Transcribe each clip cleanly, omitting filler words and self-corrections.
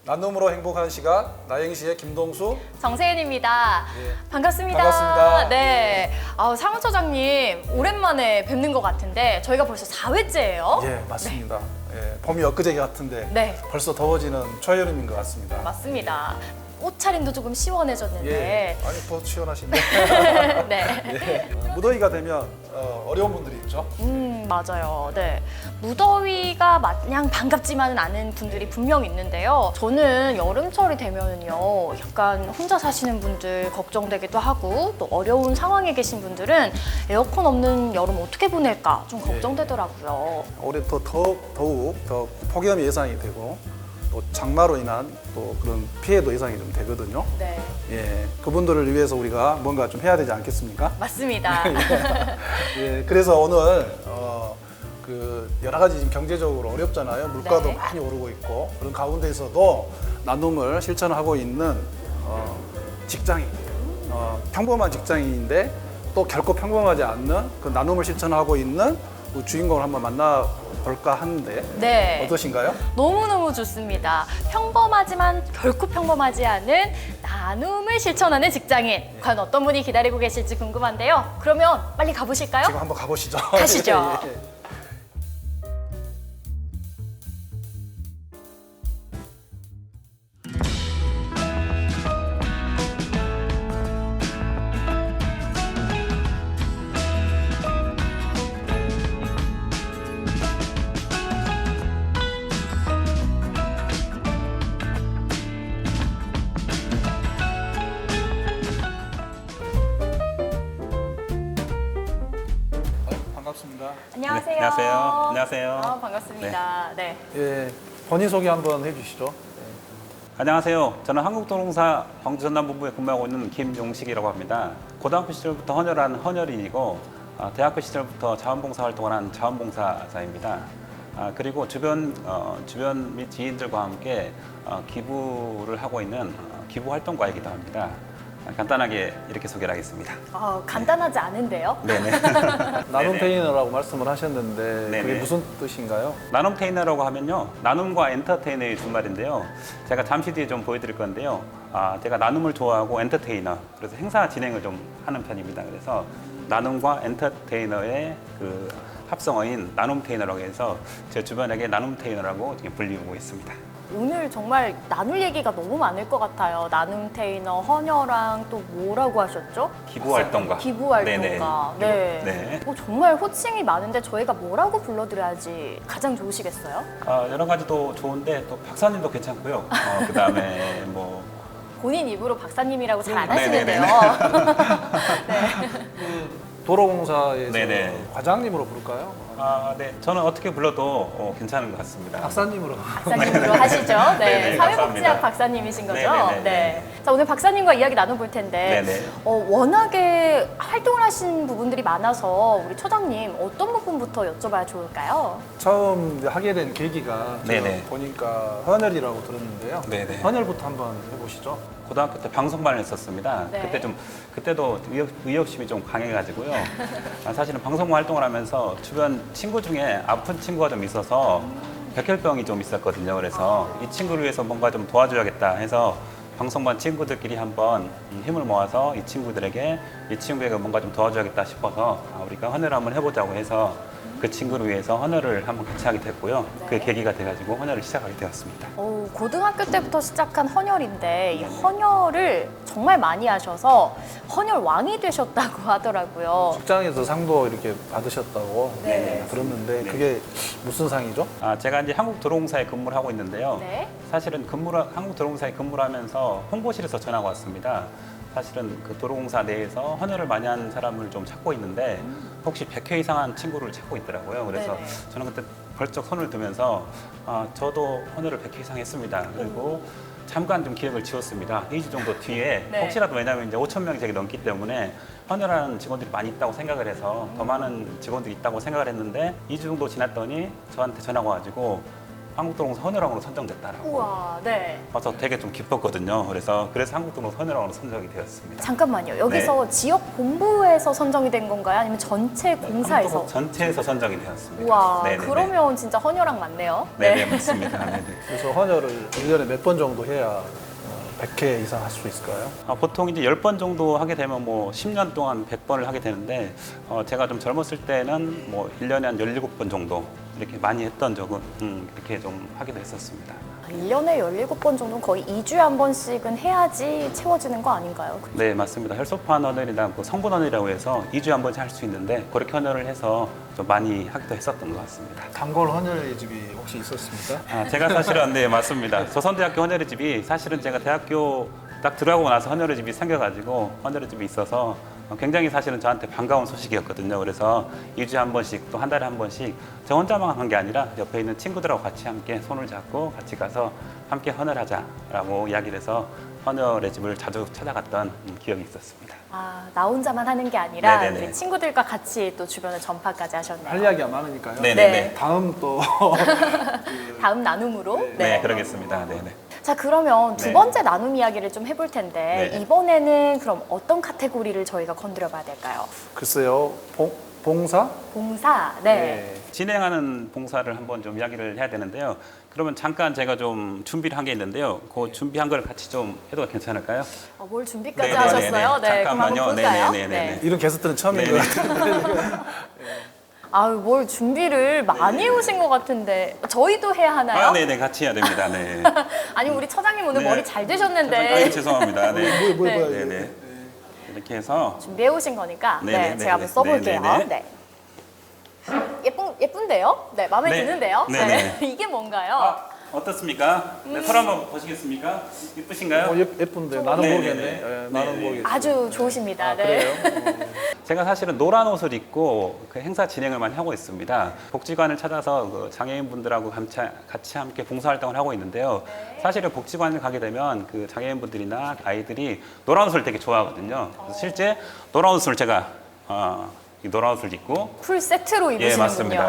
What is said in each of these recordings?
나눔으로 행복한 시간 나행시의 김동수. 정세은입니다. 예. 반갑습니다. 반갑습니다. 네. 상무처장님, 오랜만에 뵙는 것 같은데 저희가 벌써 4회째예요. 예, 맞습니다. 예, 봄이 엊그제 같은데 네. 벌써 더워지는 초여름인 것 같습니다. 맞습니다. 옷차림도 조금 시원해졌는데. 예, 아니 더 시원하신데. 네. 예, 무더위가 되면 어려운 분들이 있죠. 맞아요. 네. 무더위가 마냥 반갑지만은 않은 분들이 분명 있는데요. 저는 여름철이 되면은요, 약간 혼자 사시는 분들 걱정되기도 하고, 또 어려운 상황에 계신 분들은 에어컨 없는 여름 어떻게 보낼까 좀 걱정되더라고요. 올해 또 더욱 더 폭염이 예상이 되고 또 장마로 인한 또 그런 피해도 예상이 좀 되거든요. 네. 예, 그분들을 위해서 우리가 뭔가 좀 해야 되지 않겠습니까? 맞습니다. 예, 그래서 오늘 그 여러 가지 지금 경제적으로 어렵잖아요. 물가도 네. 많이 오르고 있고 그런 가운데서도 나눔을 실천하고 있는 직장인, 평범한 직장인인데 또 결코 평범하지 않는 그 나눔을 실천하고 있는 그 주인공을 한번 만나볼까 하는데 네. 어떠신가요? 너무너무 좋습니다. 평범하지만 결코 평범하지 않은 나눔을 실천하는 직장인. 과연 어떤 분이 기다리고 계실지 궁금한데요. 그러면 빨리 가보실까요? 지금 한번 가보시죠. 가시죠. 예, 예. 반갑습니다. 안녕하세요. 네, 안녕하세요. 안녕하세요. 반갑습니다. 네. 예, 본인 소개 한번 해주시죠. 안녕하세요. 저는 한국도롱사 광주전남본부에 근무하고 있는 김용식이라고 합니다. 고등학교 시절부터 헌혈한 헌혈인이고 대학교 시절부터 자원봉사 활동을 한 자원봉사자입니다. 그리고 주변 및 지인들과 함께 기부를 하고 있는 기부 활동가이기도 합니다. 간단하게 이렇게 소개를 하겠습니다. 간단하지 않은데요? 네네. 나눔 네네. 테이너라고 말씀을 하셨는데 그게 네네. 무슨 뜻인가요? 나눔 테이너라고 하면요, 나눔과 엔터테이너의 준말인데요. 제가 잠시 뒤에 좀 보여드릴 건데요. 제가 나눔을 좋아하고 엔터테이너, 그래서 행사 진행을 좀 하는 편입니다. 그래서 나눔과 엔터테이너의 그 합성어인 나눔 테이너라고 해서 제 주변에게 나눔 테이너라고 지금 불리고 있습니다. 오늘 정말 나눌 얘기가 너무 많을 것 같아요. 나눔 테이너, 헌혈랑 또 뭐라고 하셨죠? 기부 활동가. 기부 활동가. 네. 네. 네. 정말 호칭이 많은데 저희가 뭐라고 불러드려야지 가장 좋으시겠어요? 여러 가지도 좋은데 또 박사님도 괜찮고요. 그다음에 뭐 본인 입으로 박사님이라고 잘 안 네네네네. 하시는데요. 네. 도로공사에서 네네. 과장님으로 부를까요? 네. 저는 어떻게 불러도 괜찮은 것 같습니다. 박사님으로. 박사님으로 하시죠. 네. 네네, 사회복지학 감사합니다. 박사님이신 거죠? 네네네네. 네. 자, 오늘 박사님과 이야기 나눠볼 텐데 네네. 워낙에 활동을 하신 부분들이 많아서 우리 처장님 어떤 부분부터 여쭤봐야 좋을까요? 처음 이제 하게 된 계기가 제가 네네. 보니까 헌혈이라고 들었는데요. 네네. 헌혈부터 한번 해보시죠. 고등학교 때 방송반을 했었습니다. 네. 그때도 의욕심이 좀 강해가지고요. 사실은 방송반 활동을 하면서 주변 친구 중에 아픈 친구가 좀 있어서 백혈병이 좀 있었거든요. 그래서 이 친구를 위해서 뭔가 좀 도와줘야겠다 해서 방송반 친구들끼리 한번 힘을 모아서 이 친구에게 뭔가 좀 도와줘야겠다 싶어서 우리가 헌혈을 한번 해보자고 해서 그 친구를 위해서 헌혈을 한번 같이 하게 됐고요. 네. 그 계기가 돼가지고 헌혈을 시작하게 되었습니다. 고등학교 때부터 시작한 헌혈인데 이 헌혈을 정말 많이 하셔서 헌혈 왕이 되셨다고 하더라고요. 직장에서 상도 이렇게 받으셨다고 네. 들었는데 그게 무슨 상이죠? 제가 이제 한국도로공사에 근무를 하고 있는데요. 네. 사실은 한국도로공사에 근무를 하면서 홍보실에서 전화가 왔습니다. 사실은 그 도로공사 내에서 헌혈을 많이 한 사람을 좀 찾고 있는데 혹시 100회 이상 한 친구를 찾고 있더라고요. 그래서 네네. 저는 그때 벌쩍 손을 들면서 저도 헌혈을 100회 이상 했습니다. 그리고 잠깐 좀 기억을 지웠습니다. 2주 정도 뒤에 네. 혹시라도 왜냐하면 이제 5천 명이 되게 넘기 때문에 헌혈하는 직원들이 많이 있다고 생각을 해서 더 많은 직원들이 있다고 생각을 했는데 2주 정도 지났더니 저한테 전화가 와가지고 한국도로공사 헌혈왕으로 선정됐다라고. 우와, 네. 그래서 되게 좀 기뻤거든요. 그래서 한국도로공사 헌혈왕으로 선정이 되었습니다. 잠깐만요. 여기서 지역 본부에서 선정이 된 건가요? 아니면 전체 공사에서? 전체에서 선정이 되었습니다. 우와, 네네네. 그러면 진짜 헌혈왕 맞네요. 네네, 맞습니다. 네네. 그래서 헌혈을 1년에 몇 번 정도 해야 100회 이상 할 수 있을까요? 보통 이제 10번 정도 하게 되면 뭐 10년 동안 100번을 하게 되는데 제가 좀 젊었을 때는 뭐 1년에 한 17번 정도 이렇게 많이 했던 적은 이렇게 좀 하기도 했었습니다. 1년에 17번 정도는 거의 2주에 한 번씩은 해야지 채워지는 거 아닌가요? 네, 맞습니다. 혈소판 헌혈이나 그 성분 헌혈이라고 해서 2주에 한 번씩 할 수 있는데 그렇게 헌혈을 해서 좀 많이 하기도 했었던 것 같습니다. 단골 헌혈의 집이 혹시 있었습니까? 제가 사실은 네, 맞습니다. 조선대학교 헌혈의 집이 사실은 제가 대학교 딱 들어가고 나서 헌혈의 집이 생겨가지고 헌혈의 집이 있어서 굉장히 사실은 저한테 반가운 소식이었거든요. 그래서 2주에 한 번씩 또 한 달에 한 번씩 저 혼자만 한 게 아니라 옆에 있는 친구들하고 같이 함께 손을 잡고 같이 가서 함께 헌혈하자라고 이야기를 해서 헌혈의 집을 자주 찾아갔던 기억이 있었습니다. 아, 나 혼자만 하는 게 아니라 네네네. 우리 친구들과 같이 또 주변에 전파까지 하셨네요. 할 이야기가 많으니까요. 네네네. 다음 또 다음 나눔으로. 네, 그러겠습니다. 네네. 자, 그러면 두 네. 번째 나눔 이야기를 좀 해볼 텐데 네. 이번에는 그럼 어떤 카테고리를 저희가 건드려 봐야 될까요? 글쎄요. 봉사? 봉사. 네. 진행하는 봉사를 한번 좀 이야기를 해야 되는데요. 그러면 잠깐 제가 좀 준비를 한 게 있는데요. 그 준비한 걸 같이 좀 해도 괜찮을까요? 뭘 준비까지 네네네네. 하셨어요? 네, 그럼 한번 잠깐만요. 볼까요? 네네네네. 네. 이런 게스트는 처음인 것 같아요. 아유, 뭘 준비를 많이 해오신 것 같은데 저희도 해야 하나요? 네네, 같이 해야 됩니다. 네. 아니, 우리 처장님 오늘 네. 머리 잘 되셨는데 아유, 죄송합니다. 네. 뭐, 네. 네네. 이렇게 해서 준비해 오신 거니까 네네네네. 제가 한번 써볼게요. 네네네. 네. 예쁜데요? 네, 마음에 네. 드는데요? 네네. 이게 뭔가요? 어떻습니까? 네, 털 한번 보시겠습니까? 이쁘신가요? 예쁜데 나는 네네네. 모르겠네. 예, 나는 네네. 모르겠어요. 아주 좋으십니다. 아, 네. 그래요? 제가 사실은 노란 옷을 입고 그 행사 진행을 많이 하고 있습니다. 복지관을 찾아서 그 장애인분들하고 같이 함께 봉사활동을 하고 있는데요. 사실은 복지관을 가게 되면 그 장애인분들이나 아이들이 노란 옷을 되게 좋아하거든요. 그래서 실제 노란 옷을 제가 이 노란 옷을 입고 풀 세트로 예, 입으시는군요. 맞습니다.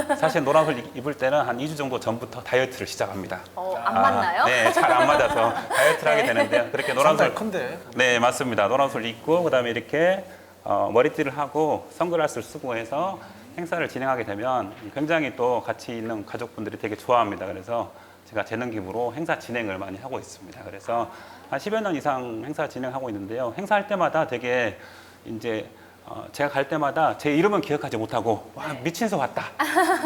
그래서 사실 노란 옷을 입을 때는 한 2주 정도 전부터 다이어트를 시작합니다. 안 맞나요? 네, 잘 안 맞아서 다이어트를 하게 되는데요. 그렇게 노란 상당히 옷을 큰데. 네, 맞습니다. 노란 옷을 입고 그다음에 이렇게 머리띠를 하고 선글라스를 쓰고 해서 행사를 진행하게 되면 굉장히 또 같이 있는 가족분들이 되게 좋아합니다. 그래서 제가 재능 기부로 행사 진행을 많이 하고 있습니다. 그래서 한 10여 년 이상 행사 진행하고 있는데요. 행사할 때마다 되게 이제 제가 갈 때마다 제 이름은 기억하지 못하고 와, 미친소 왔다.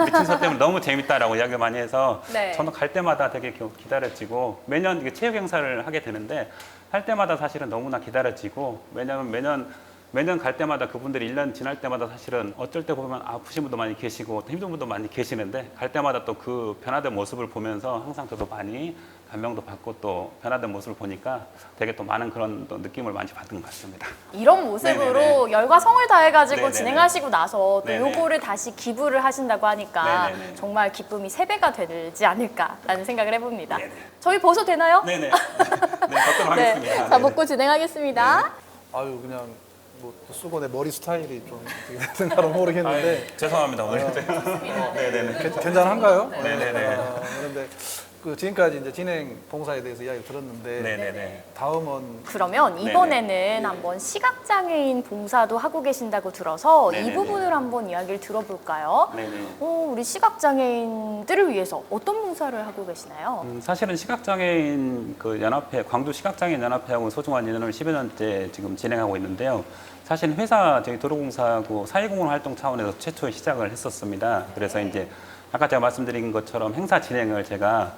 미친소 때문에 너무 재밌다라고 이야기를 많이 해서 네. 저는 갈 때마다 되게 기다려지고 매년 이게 체육 행사를 하게 되는데 할 때마다 사실은 너무나 기다려지고 왜냐하면 매년 갈 때마다 그분들이 1년 지날 때마다 사실은 어쩔 때 보면 아프신 분도 많이 계시고 힘든 분도 많이 계시는데 갈 때마다 또 그 변화된 모습을 보면서 항상 저도 많이 감명도 받고 또 변화된 모습을 보니까 되게 또 많은 그런 또 느낌을 많이 받은 것 같습니다. 이런 모습으로 네네네. 열과 성을 다해가지고 네네네. 진행하시고 나서 또 네네. 요거를 다시 기부를 하신다고 하니까 네네네. 정말 기쁨이 3배가 되지 않을까라는 생각을 해봅니다. 네네. 저희 벗어도 되나요? 네네. 네, 벗도록 하겠습니다. 자, 네네. 먹고 진행하겠습니다. 아유 그냥 뭐 쓰고 내 머리 스타일이 좀 어떻게 생각을 모르겠는데 죄송합니다 오늘. 네네네. 괜찮한가요? 네네네. 그런데 그 지금까지 이제 진행 봉사에 대해서 이야기 들었는데 네네네. 다음은 그러면 이번에는 한번 시각장애인 봉사도 하고 계신다고 들어서 이 네네네. 부분을 한번 이야기를 들어볼까요? 네네. 우리 시각장애인들을 위해서 어떤 봉사를 하고 계시나요? 사실은 시각장애인 그 연합회, 광주 시각장애인 연합회하고 소중한 인연을 10여 년째 지금 진행하고 있는데요. 사실 회사 저희 도로공사하고 사회공헌 활동 차원에서 최초 시작을 했었습니다. 그래서 이제 아까 제가 말씀드린 것처럼 행사 진행을 제가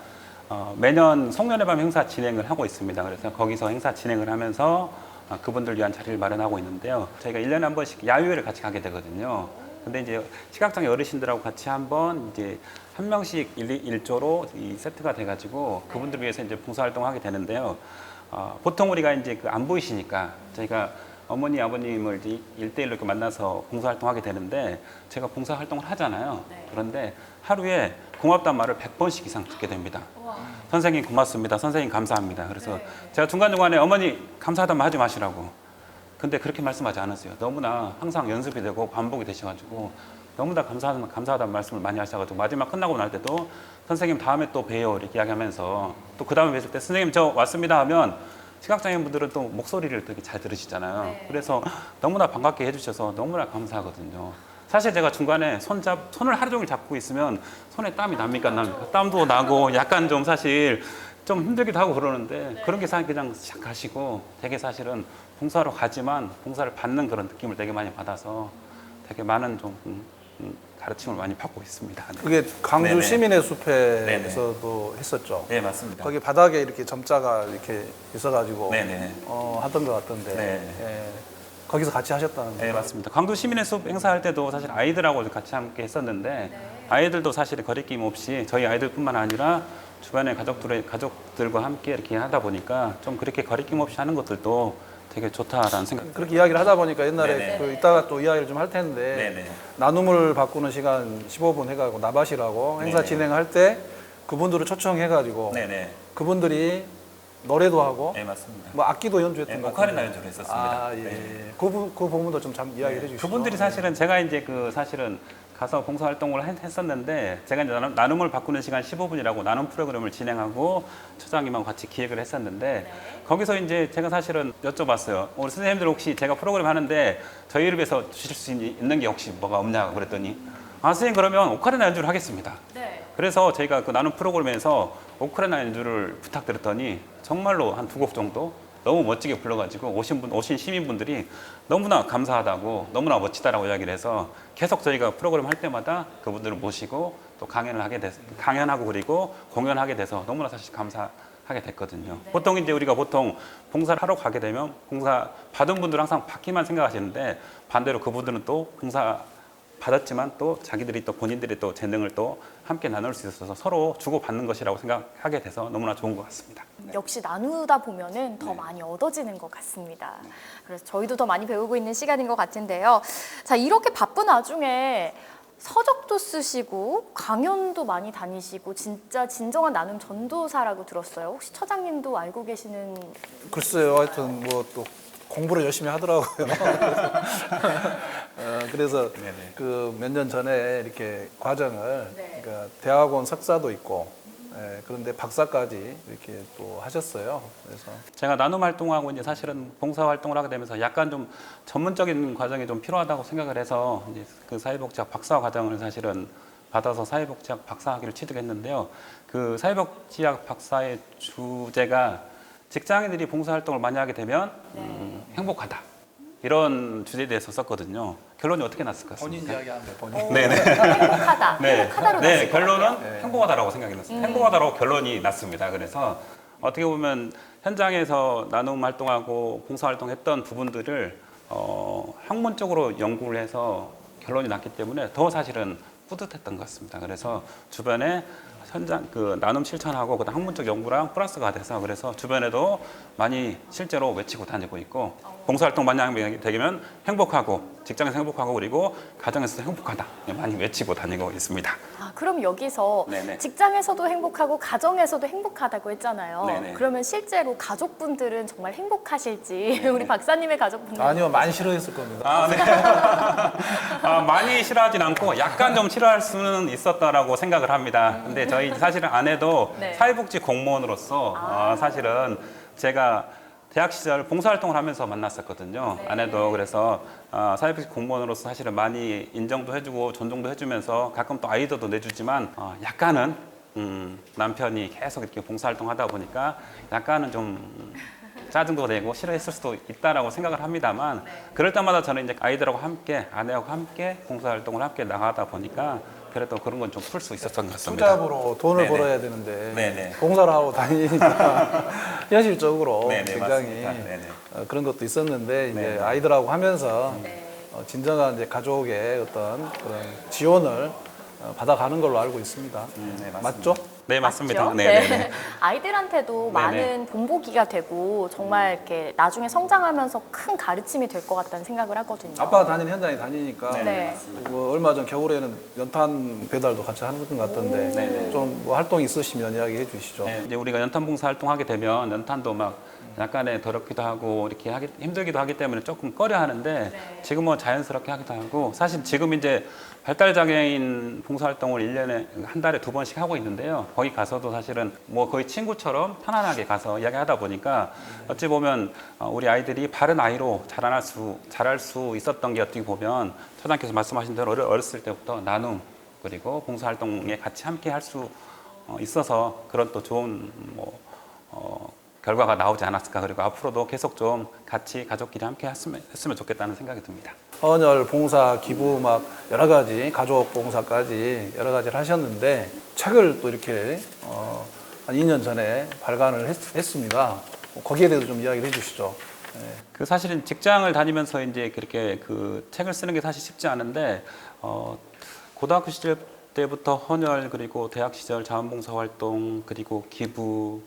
매년 송년회 밤 행사 진행을 하고 있습니다. 그래서 거기서 행사 진행을 하면서 그분들 위한 자리를 마련하고 있는데요. 저희가 1년에 한 번씩 야유회를 같이 가게 되거든요. 근데 이제 시각장애 어르신들하고 같이 한번 이제 한 명씩 일조로 이 세트가 돼가지고 그분들 위해서 이제 봉사활동을 하게 되는데요. 보통 우리가 이제 그 안 보이시니까 저희가 어머니, 아버님을 이제 1대1로 이렇게 만나서 봉사활동하게 되는데 제가 봉사활동을 하잖아요. 네. 그런데 하루에 고맙다는 말을 100번씩 이상 듣게 됩니다. 선생님 고맙습니다. 선생님 감사합니다. 그래서 제가 중간중간에 어머니 감사하다는 말 하지 마시라고. 근데 그렇게 말씀하지 않았어요. 너무나 항상 연습이 되고 반복이 되셔가지고 너무나 감사하다는 말씀을 많이 하셔가지고 마지막 끝나고 날 때도 선생님 다음에 또 봬요 이렇게 이야기하면서 또 그 다음에 뵀을 때 선생님 저 왔습니다 하면 시각장애인 분들은 또 목소리를 되게 잘 들으시잖아요. 네. 그래서 너무나 반갑게 해주셔서 너무나 감사하거든요. 사실 제가 중간에 손을 하루 종일 잡고 있으면 손에 땀이 납니까 안 납니까? 땀도 나고 약간 좀 사실 좀 힘들기도 하고 그러는데 그런 게 사실 그냥 샥 가시고 되게 사실은 봉사하러 가지만 봉사를 받는 그런 느낌을 되게 많이 받아서 되게 많은 좀 가르침을 많이 받고 있습니다. 네. 그게 광주 네네. 시민의 숲에서도 했었죠. 네, 맞습니다. 거기 바닥에 이렇게 점자가 이렇게 있어가지고 네네. 하던 것 같던데. 네. 예. 거기서 같이 하셨다는 네, 거죠? 맞습니다. 광주 시민의 숲 행사할 때도 사실 아이들하고 같이 함께 했었는데 아이들도 사실 거리낌 없이 저희 아이들뿐만 아니라 주변의 가족들과 함께 이렇게 하다 보니까 좀 그렇게 거리낌 없이 하는 것들도 되게 좋다라는 생각. 그렇게 이야기를 하다 보니까 옛날에 네네. 그 이따가 또 이야기를 좀 할 텐데 네네. 나눔을 바꾸는 시간 15분 해가지고 나밭이라고 행사 네네. 진행할 때 그분들을 초청해가지고 네네. 그분들이 노래도 하고 네, 맞습니다. 뭐 악기도 연주했던 네, 것 오카리나 같은데. 연주를 했었습니다. 아, 예. 네. 그 부분도 좀 이야기해 주시죠. 그분들이 사실은 제가 이제 그 사실은 가서 봉사활동을 했었는데 제가 이제 나눔을 바꾸는 시간 15분이라고 나눔 프로그램을 진행하고 처장님하고 같이 기획을 했었는데 거기서 이제 제가 사실은 여쭤봤어요. 우리 선생님들 혹시 제가 프로그램 하는데 저희를 위해서 주실 수 있는 게 혹시 뭐가 없냐고 그랬더니 아 선생님 그러면 오카리나 연주를 하겠습니다. 네. 그래서 저희가 그 나눔 프로그램에서 오카리나 연주를 부탁드렸더니 정말로 한 2곡 정도 너무 멋지게 불러가지고 오신 시민분들이 너무나 감사하다고 너무나 멋지다라고 이야기를 해서 계속 저희가 프로그램 할 때마다 그분들을 모시고 또 강연하고 그리고 공연하게 돼서 너무나 사실 감사하게 됐거든요. 보통 이제 우리가 봉사를 하러 가게 되면 봉사 받은 분들은 항상 받기만 생각하시는데 반대로 그분들은 또 봉사 받았지만 또 자기들이 또 본인들이 또 재능을 또 함께 나눌 수 있어서 서로 주고받는 것이라고 생각하게 돼서 너무나 좋은 것 같습니다. 역시 나누다 보면은 더 많이 얻어지는 것 같습니다. 그래서 저희도 더 많이 배우고 있는 시간인 것 같은데요. 자, 이렇게 바쁜 와중에 서적도 쓰시고 강연도 많이 다니시고 진짜 진정한 나눔 전도사라고 들었어요. 혹시 처장님도 알고 계시는? 글쎄요, 하여튼 뭐 또 공부를 열심히 하더라고요. 그래서 네네. 그 몇 년 전에 이렇게 과정을 네. 그러니까 대학원 석사도 있고 그런데 박사까지 이렇게 또 하셨어요. 그래서 제가 나눔 활동하고 이제 사실은 봉사 활동을 하게 되면서 약간 좀 전문적인 과정이 좀 필요하다고 생각을 해서 이제 그 사회복지학 박사 과정을 사실은 받아서 사회복지학 박사학위를 취득했는데요. 그 사회복지학 박사의 주제가 직장인들이 봉사활동을 많이 하게 되면 행복하다 이런 주제에 대해서 썼거든요. 결론이 어떻게 났을 것 같습니까? 이야기하면 본인. 네네. 행복하다. 행복하다로 네, 났을 것 결론은 같아요. 행복하다라고 생각이 났어요. 행복하다라고 결론이 났습니다. 그래서 어떻게 보면 현장에서 나눔 활동하고 봉사 활동했던 부분들을 학문적으로 연구를 해서 결론이 났기 때문에 더 사실은 뿌듯했던 것 같습니다. 그래서 주변에 현장 그 나눔 실천하고 그다음 학문적 연구랑 플러스가 돼서 그래서 주변에도 많이 실제로 외치고 다니고 있고 봉사활동 많이 하게 되면 행복하고 직장에서 행복하고 그리고 가정에서도 행복하다 많이 외치고 다니고 있습니다. 아, 그럼 여기서 네네. 직장에서도 행복하고 가정에서도 행복하다고 했잖아요. 네네. 그러면 실제로 가족분들은 정말 행복하실지 우리 박사님의 가족분들 아니요, 많이 싫어했을 겁니다. 아, 네. 많이 싫어하진 않고 약간 좀 싫어할 수는 있었다라고 생각을 합니다. 근데 저희 사실은 아내도 네. 사회복지 공무원으로서 사실은 제가 대학 시절 봉사활동을 하면서 만났었거든요. 네. 아내도 그래서 사회복지 공무원으로서 사실은 많이 인정도 해주고 존중도 해주면서 가끔 또 아이디어도 내주지만 약간은 남편이 계속 이렇게 봉사활동 하다 보니까 약간은 좀 짜증도 내고 싫어했을 수도 있다라고 생각을 합니다만 그럴 때마다 저는 이제 아이들하고 함께 아내하고 함께 봉사활동을 함께 나가다 보니까 그래도 그런 건 좀 풀 수 있었던 것 같습니다. 투잡으로 돈을 네네. 벌어야 되는데 네네. 봉사를 하고 다니니까 현실적으로 네네, 굉장히 맞습니다. 네네. 그런 것도 있었는데 이제 네네. 아이들하고 하면서 진정한 이제 가족의 어떤 그런 지원을 받아가는 걸로 알고 있습니다. 네, 맞습니다. 맞죠? 네, 맞습니다. 맞죠? 네, 네, 네. 아이들한테도 많은 본보기가 되고 정말 이렇게 나중에 성장하면서 큰 가르침이 될 것 같다는 생각을 하거든요. 아빠가 다니는 현장에 다니니까 네. 뭐 얼마 전 겨울에는 연탄 배달도 같이 하는 것 같던데 네네. 좀 뭐 활동 있으시면 이야기해 주시죠. 네, 이제 우리가 연탄 봉사 활동하게 되면 연탄도 막 약간의 더럽기도 하고 이렇게 힘들기도 하기 때문에 조금 꺼려 하는데 지금은 자연스럽게 하기도 하고 사실 지금 이제 발달장애인 봉사활동을 1년에 한 달에 2번씩 하고 있는데요. 거기 가서도 사실은 뭐 거의 친구처럼 편안하게 가서 이야기하다 보니까 어찌 보면 우리 아이들이 바른 아이로 자랄 수 있었던 게 어떻게 보면 처장께서 말씀하신 대로 어렸을 때부터 나눔 그리고 봉사활동에 같이 함께 할 수 있어서 그런 또 좋은 결과가 나오지 않았을까. 그리고 앞으로도 계속 좀 같이 가족끼리 함께 했으면 좋겠다는 생각이 듭니다. 헌혈, 봉사, 기부 막 여러 가지 가족 봉사까지 여러 가지를 하셨는데 책을 또 이렇게 한 2년 전에 발간을 했습니다. 거기에 대해서 좀 이야기를 해주시죠. 네. 그 사실은 직장을 다니면서 이제 그렇게 그 책을 쓰는 게 사실 쉽지 않은데 고등학교 시절 때부터 헌혈 그리고 대학 시절 자원봉사 활동 그리고 기부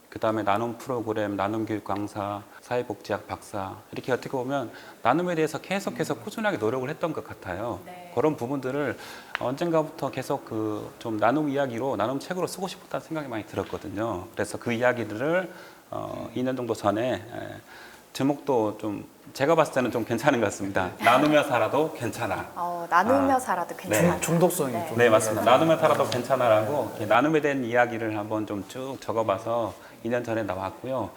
그다음에 나눔 프로그램, 나눔 교육 강사, 사회복지학 박사 이렇게 어떻게 보면 나눔에 대해서 계속해서 꾸준하게 노력을 했던 것 같아요. 네. 그런 부분들을 언젠가부터 계속 그 좀 나눔 이야기로 나눔 책으로 쓰고 싶었다는 생각이 많이 들었거든요. 그래서 그 이야기들을 2년 정도 전에 제목도 좀 제가 봤을 때는 좀 괜찮은 것 같습니다. 나누며 살아도 괜찮아. 나누며 살아도 괜찮아. 중독성이 네. 좀. 네, 맞습니다. 나누며 살아도 괜찮아라고 이렇게 나눔에 대한 이야기를 한번 좀 쭉 적어봐서 2년 전에 나왔고요.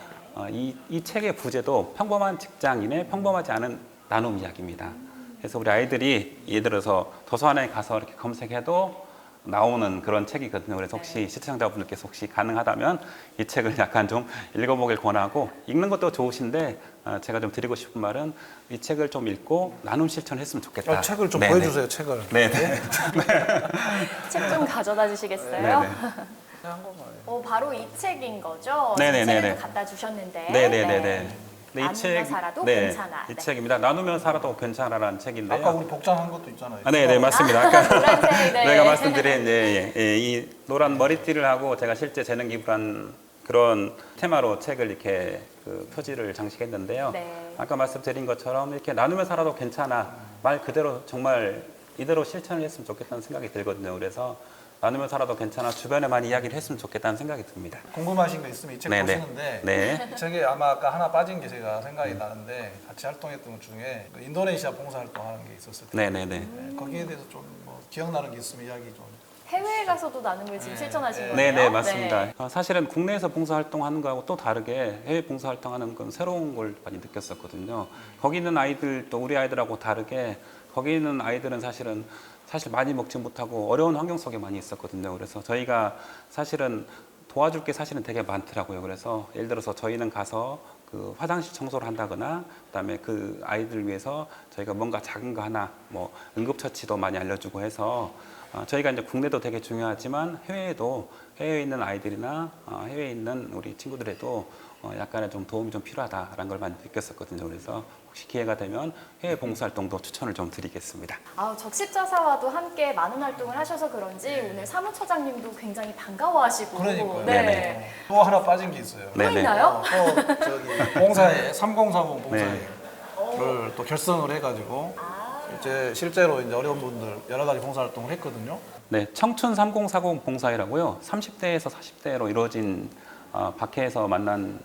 이 책의 부제도 평범한 직장인의 평범하지 않은 나눔 이야기입니다. 그래서 우리 아이들이 예를 들어서 도서관에 가서 이렇게 검색해도 나오는 그런 책이거든요. 그래서 혹시 시청자분들께서 혹시 가능하다면 이 책을 약간 좀 읽어보길 권하고 읽는 것도 좋으신데 제가 좀 드리고 싶은 말은 이 책을 좀 읽고 나눔 실천했으면 좋겠다. 책을 좀 네네. 보여주세요. 책을. 네네. 책 좀 가져다 주시겠어요? 네네. 바로 이 책인 거죠? 네네네네. 책을 또 갖다 주셨는데. 네네네네. 네, 나누며 살아도 괜찮아. 이 책입니다. 나누며 살아도 괜찮아라는 책인데요. 아까 우리 복장한 것도 있잖아요. 네네 맞습니다. 아까 노란색, 네. 내가 말씀드린 이 노란 머리띠를 하고 제가 실제 재능 기부한 그런 테마로 책을 이렇게 그 표지를 장식했는데요. 네. 아까 말씀드린 것처럼 이렇게 나누며 살아도 괜찮아 말 그대로 정말 이대로 실천을 했으면 좋겠다는 생각이 들거든요. 그래서 나누며 살아도 괜찮아 주변에 많이 이야기를 했으면 좋겠다는 생각이 듭니다. 궁금하신 거 있으면 이 책 네네. 보시는데 네. 이 책에 아마 아까 하나 빠진 게 제가 생각이 나는데 같이 활동했던 것 중에 그 인도네시아 봉사활동하는 게 있었을 텐데 네네네. 네, 거기에 대해서 좀 뭐 기억나는 게 있으면 이야기 좀. 해외에 가서도 나눔을 지금 실천하신 거예요? 네네 맞습니다. 사실은 국내에서 봉사활동하는 거하고 또 다르게 해외 봉사활동하는 건 새로운 걸 많이 느꼈었거든요. 거기 있는 아이들 또 우리 아이들하고 다르게 거기 있는 아이들은 사실 많이 먹지 못하고 어려운 환경 속에 많이 있었거든요. 그래서 저희가 사실은 도와줄 게 사실은 되게 많더라고요. 그래서 예를 들어서 저희는 가서 그 화장실 청소를 한다거나 그다음에 그 아이들 위해서 저희가 뭔가 작은 거 하나 뭐 응급처치도 많이 알려주고 해서 저희가 이제 국내도 되게 중요하지만 해외에 있는 아이들이나 해외에 있는 우리 친구들에도 약간의 좀 도움이 좀 필요하다라는 걸 많이 느꼈었거든요. 그래서 혹시 기회가 되면 해외 봉사활동도 추천을 좀 드리겠습니다. 적십자사와도 함께 많은 활동을 하셔서 그런지 오늘 사무처장님도 굉장히 반가워하시고. 그러니까요. 네네. 또 하나 빠진 게 있어요. 또 네네. 있나요? 또 저기 봉사회 3040 봉사회를 또 결성을 해가지고 실제로 이제 어려운 분들 여러 가지 봉사활동을 했거든요. 네, 청춘 3040 봉사회라고요. 30대에서 40대로 이루어진 박해에서 만난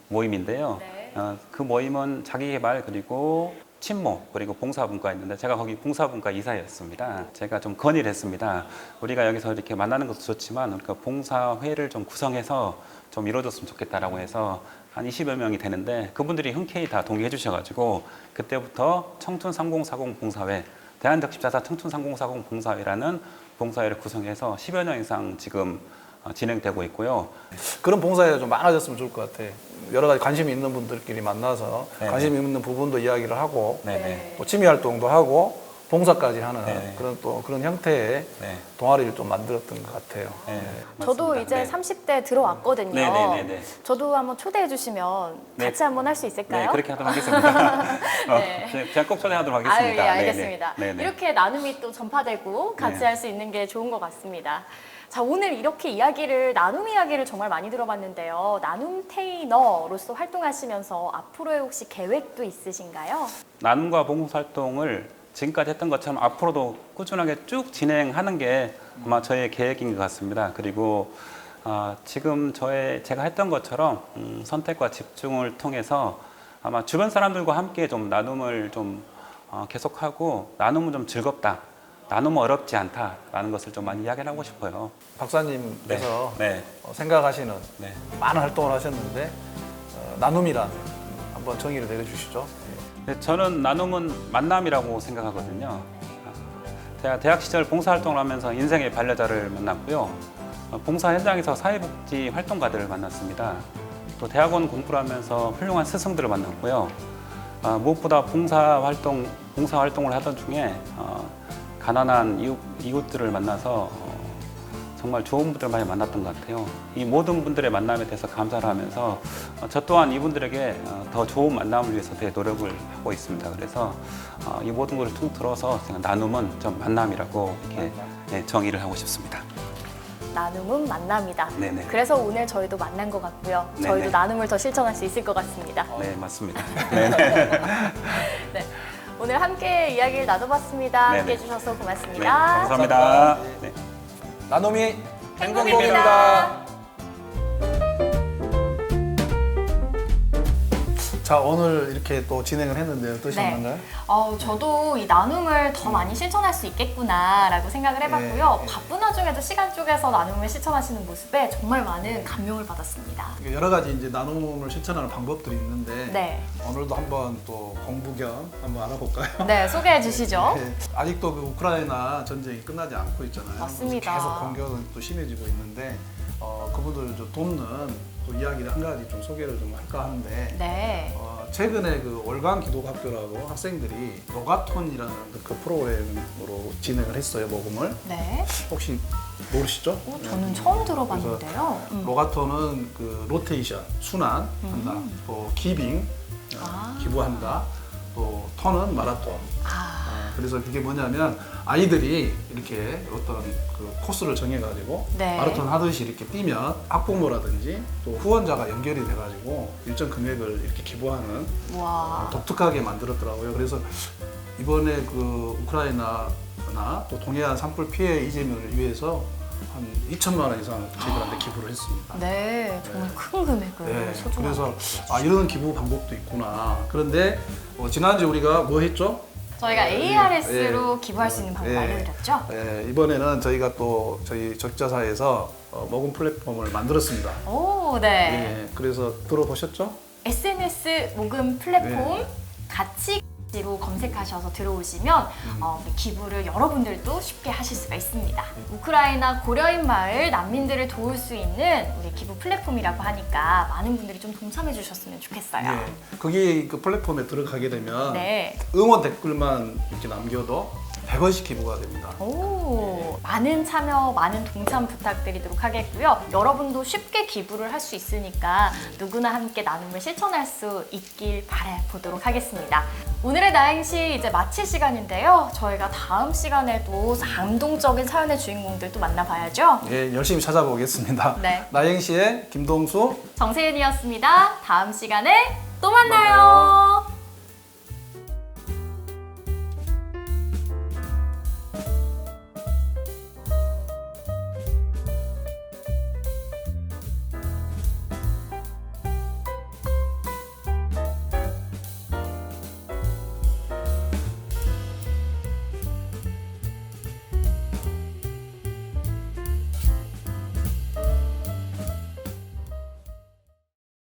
모임인데요. 네. 그 모임은 자기개발 그리고 친모 그리고 봉사분과 있는데 제가 거기 봉사분과 이사였습니다. 제가 좀 건의를 했습니다. 우리가 여기서 이렇게 만나는 것도 좋지만 우리가 봉사회를 좀 구성해서 좀 이루어졌으면 좋겠다라고 해서 한 20여 명이 되는데 그분들이 흔쾌히 다 동의해 주셔가지고 그때부터 청춘 3040 봉사회 대한적십자사 청춘 3040 봉사회라는 봉사회를 구성해서 10여 년 이상 지금 진행되고 있고요. 그런 봉사회가 좀 많아졌으면 좋을 것 같아. 여러 가지 관심이 있는 분들끼리 만나서 네네. 관심 있는 부분도 이야기를 하고 네네. 또 취미 활동도 하고 봉사까지 하는 네네. 그런 형태의 네. 동아리를 좀 만들었던 것 같아요. 네. 저도 맞습니다. 이제 30대 들어왔거든요. 네네네네. 저도 한번 초대해 주시면 네. 같이 한번 할 수 있을까요? 네, 그렇게 하도록 하겠습니다. 네. 제가 꼭 초대하도록 하겠습니다. 아유, 예, 알겠습니다. 네네. 이렇게 나눔이 또 전파되고 같이 네. 할 수 있는 게 좋은 것 같습니다. 자, 오늘 이렇게 나눔 이야기를 정말 많이 들어봤는데요. 나눔 테이너로서 활동하시면서 앞으로의 혹시 계획도 있으신가요? 나눔과 봉사활동을 지금까지 했던 것처럼 앞으로도 꾸준하게 쭉 진행하는 게 아마 저의 계획인 것 같습니다. 그리고 지금 제가 했던 것처럼 선택과 집중을 통해서 아마 주변 사람들과 함께 좀 나눔을 좀 계속하고 나눔은 좀 즐겁다. 나누면 어렵지 않다라는 것을 좀 많이 이야기를 하고 싶어요. 박사님께서 네. 생각하시는 네. 많은 활동을 하셨는데 나눔이란 한번 정의를 내려주시죠. 네, 저는 나눔은 만남이라고 생각하거든요. 대학 시절 봉사활동을 하면서 인생의 반려자를 만났고요. 봉사 현장에서 사회복지 활동가들을 만났습니다. 또 대학원 공부를 하면서 훌륭한 스승들을 만났고요. 무엇보다 봉사활동을 하던 중에 가난한 이웃들을 만나서 정말 좋은 분들을 많이 만났던 것 같아요. 이 모든 분들의 만남에 대해서 감사를 하면서 저 또한 이분들에게 더 좋은 만남을 위해서 되게 노력을 하고 있습니다. 그래서 이 모든 것을 통틀어서 제가 나눔은 좀 만남이라고 이렇게 정의를 하고 싶습니다. 나눔은 만남이다. 네네. 그래서 오늘 저희도 만난 것 같고요. 저희도 네네. 나눔을 더 실천할 수 있을 것 같습니다. 네, 맞습니다. 네네. 네. 오늘 함께 이야기를 나눠봤습니다. 네네. 함께 해주셔서 네, 고맙습니다. 감사합니다. 네. 나눔이 행복입니다. 자, 오늘 이렇게 또 진행을 했는데 어떠셨나요? 저도 이 나눔을 더 많이 실천할 수 있겠구나라고 생각을 해봤고요. 네. 바쁜 와중에도 시간 쪼개서 나눔을 실천하시는 모습에 정말 많은 감명을 받았습니다. 여러 가지 이제 나눔을 실천하는 방법들이 있는데 네, 오늘도 한번 또 공부 겸 한번 알아볼까요? 네 소개해 주시죠. 네, 아직도 그 우크라이나 전쟁이 끝나지 않고 있잖아요. 맞습니다. 계속 공격은 또 심해지고 있는데 그분들을 좀 돕는 또 이야기를 한 가지 좀 소개를 좀 할까 하는데 네, 최근에 그 월간 기독학교라고 학생들이 로가톤이라는 그 프로그램으로 진행을 했어요, 모금을. 네. 혹시 모르시죠? 저는 네. 처음 들어봤는데요. 로가톤은 그 로테이션, 순환한다, 또 기빙, 기부한다, 또 턴은 마라톤. 그래서 그게 뭐냐면 아이들이 이렇게 어떤 그 코스를 정해가지고 네. 마라톤 하듯이 이렇게 뛰면 학부모라든지 또 후원자가 연결이 돼가지고 일정 금액을 이렇게 기부하는 와. 독특하게 만들었더라고요. 그래서 이번에 그 우크라이나나 또 동해안 산불 피해 이재민을 위해서 한 2천만 원 이상 저희들한테 기부를 했습니다. 네, 정말 큰 금액을 네, 소중하게. 그래서 이런 기부 방법도 있구나. 그런데 지난주에 우리가 뭐 했죠? 저희가 ARS로 기부할 수 있는 방법 알려드렸죠? 네, 이번에는 저희가 또 저희 적자사에서 모금 플랫폼을 만들었습니다. 오, 네. 네, 그래서 들어보셨죠? SNS 모금 플랫폼 가치로 검색하셔서 들어오시면 기부를 여러분들도 쉽게 하실 수가 있습니다. 우크라이나 고려인 마을 난민들을 도울 수 있는 우리 기부 플랫폼이라고 하니까 많은 분들이 좀 동참해 주셨으면 좋겠어요. 네, 거기 그 플랫폼에 들어가게 되면 네. 응원 댓글만 이렇게 남겨도 100원씩 기부가 됩니다. 오, 많은 참여, 많은 동참 부탁드리도록 하겠고요. 여러분도 쉽게 기부를 할 수 있으니까 누구나 함께 나눔을 실천할 수 있길 바라보도록 하겠습니다. 오늘의 나행시 이제 마칠 시간인데요. 저희가 다음 시간에도 감동적인 사연의 주인공들 또 만나봐야죠. 예, 열심히 찾아보겠습니다. 네. 나행시의 김동수 정세윤이었습니다. 다음 시간에 또 만나요.